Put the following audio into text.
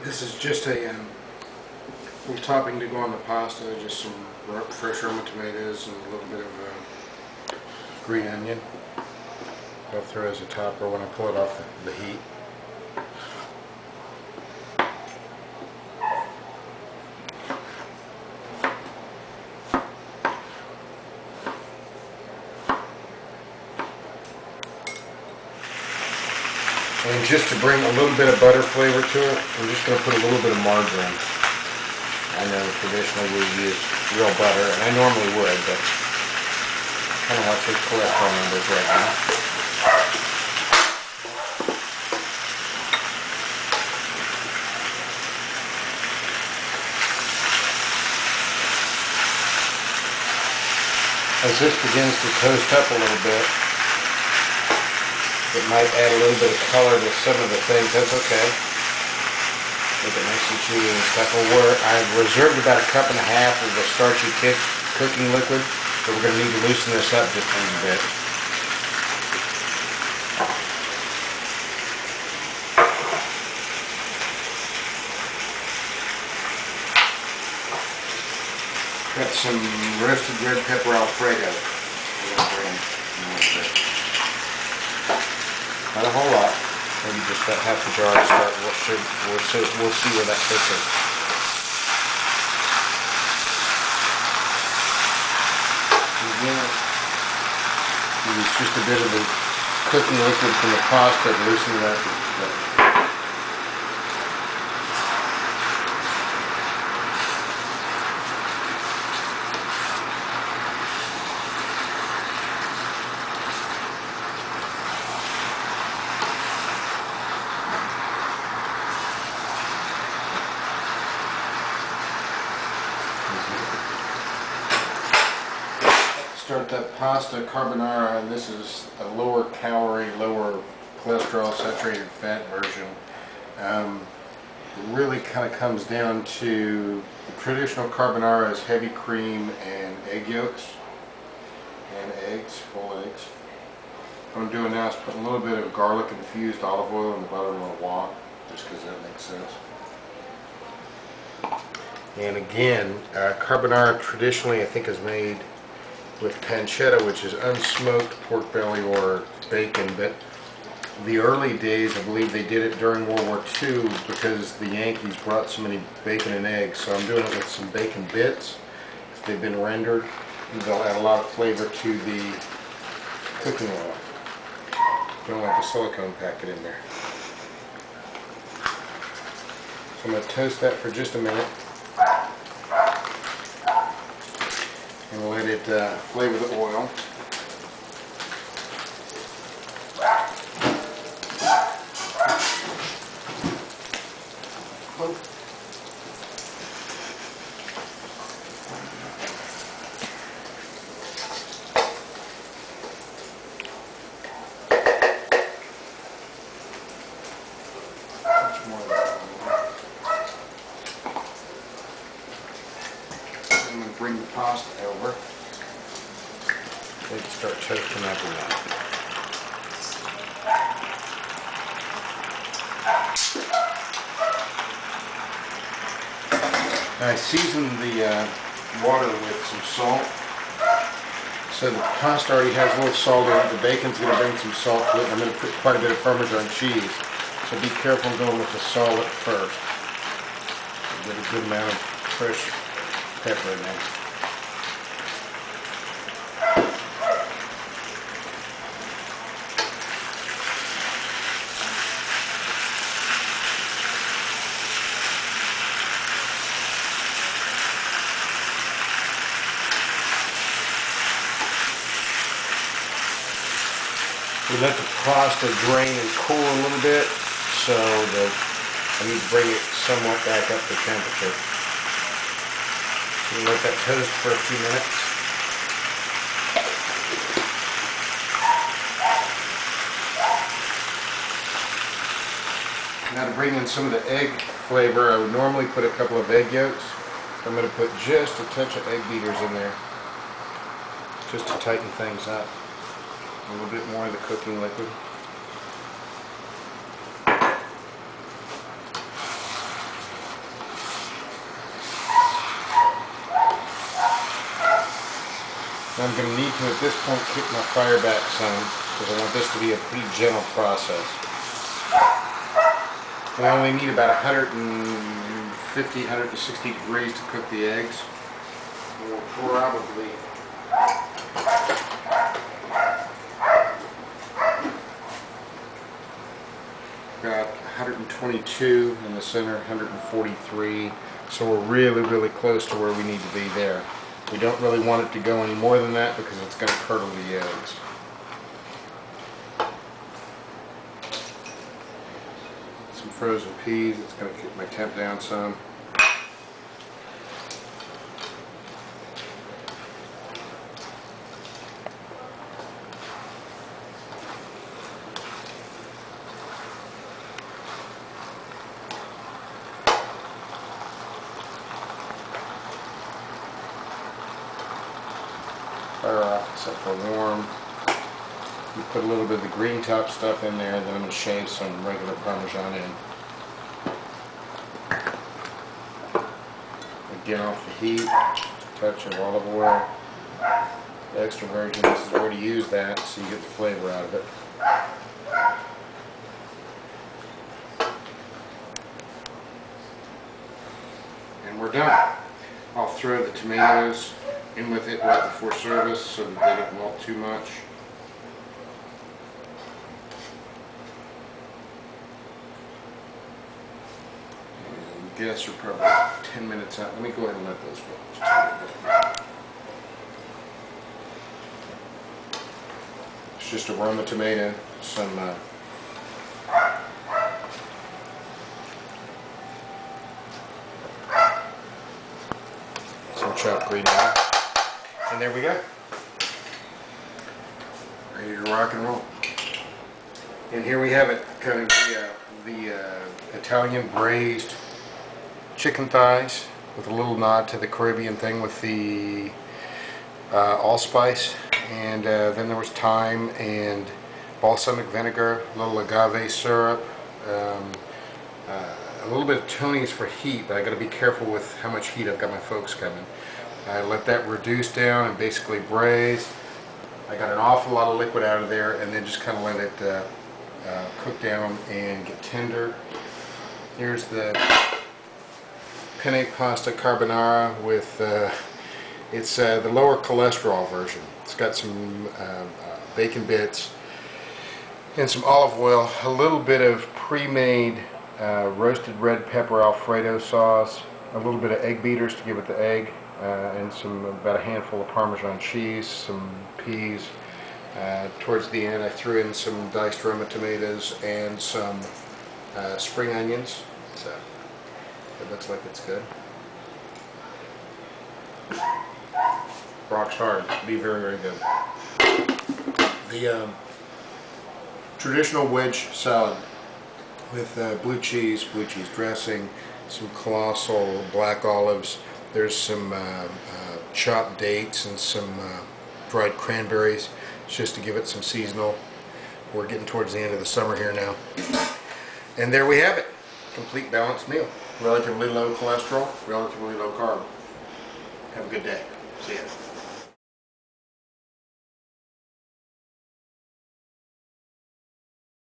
This is just a little topping to go on the pasta, just some fresh Roma tomatoes and a little bit of green onion. I'll throw as a topper when I pull it off the heat. And just to bring a little bit of butter flavor to it, I'm just going to put a little bit of margarine. I know traditionally we use real butter, and I normally would, but kind of watch those cholesterol numbers right now. As this begins to toast up a little bit, it might add a little bit of color to some of the things. That's okay. Make it nice and chewy and stuff. I've reserved about 1.5 cups of the starchy cooking liquid, but we're going to need to loosen this up just a little bit. Got some roasted red pepper Alfredo. Not a whole lot, maybe just about half the jar to start. We'll see where that fits in. Again, use just a bit of the cooking liquid from the pasta to loosen it up. Start that pasta carbonara, and this is a lower calorie, lower cholesterol, saturated fat version. It really kind of comes down to the traditional carbonara is heavy cream and egg yolks and eggs, whole eggs. What I'm doing now is putting a little bit of garlic infused olive oil in the bottom of a wok, just because that makes sense. And again, carbonara traditionally I think is made with pancetta, which is unsmoked pork belly or bacon, but the early days I believe they did it during World War II because the Yankees brought so many bacon and eggs, so I'm doing it with some bacon bits. If they've been rendered, they'll add a lot of flavor to the cooking oil. Don't like the silicone packet in there. So I'm going to toast that for just a minute and let it flavor the oil. I'm going to bring the pasta over. They can start toasting up a lot. I seasoned the water with some salt. So the pasta already has a little salt in it. The bacon's going to bring some salt to it. I'm going to put quite a bit of Parmesan cheese. So be careful going with the salt at first. Get a good amount of fresh pepper in there. We let the pasta drain and cool a little bit, so I need to bring it somewhat back up to temperature. So we let that toast for a few minutes. Now to bring in some of the egg flavor, I would normally put a couple of egg yolks. I'm going to put just a touch of egg beaters in there, just to tighten things up. A little bit more of the cooking liquid. I'm going to need to, at this point, kick my fire back some, because I want this to be a pretty gentle process. We only need about 150, 160 degrees to cook the eggs. We'll probably got 122 in the center, 143. So we're really, really close to where we need to be there. We don't really want it to go any more than that because it's going to curdle the eggs. Some frozen peas, it's going to keep my temp down some. Fire off except for warm. You put a little bit of the green top stuff in there, then I'm going to shave some regular Parmesan in. Again, off the heat, touch of olive oil. The extra virgin, this is where to use that so you get the flavor out of it. And we're done. I'll throw the tomatoes in with it right before service so that they don't melt too much. And guess we're probably 10 minutes out. Let me go ahead and let those go. It's just a Roma tomato, some chopped green onion. And there we go. Ready to rock and roll. And here we have it, kind of the Italian braised chicken thighs with a little nod to the Caribbean thing with the allspice. And then there was thyme and balsamic vinegar, a little agave syrup, a little bit of Tony's for heat, but I got to be careful with how much heat I've got my folks coming. I let that reduce down and basically braise. I got an awful lot of liquid out of there, and then just kind of let it cook down and get tender. Here's the penne pasta carbonara with it's the lower cholesterol version. It's got some bacon bits and some olive oil, a little bit of pre-made roasted red pepper Alfredo sauce, a little bit of egg beaters to give it the egg, and about a handful of Parmesan cheese, some peas. Towards the end I threw in some diced Roma tomatoes and some spring onions. So it looks like it's good. Rock's hard. Be very, very good. The traditional wedge salad with blue cheese dressing, some colossal black olives. There's some chopped dates and some dried cranberries, just to give it some seasonal. We're getting towards the end of the summer here now. And there we have it. Complete balanced meal. Relatively low cholesterol, relatively low carb. Have a good day. See ya.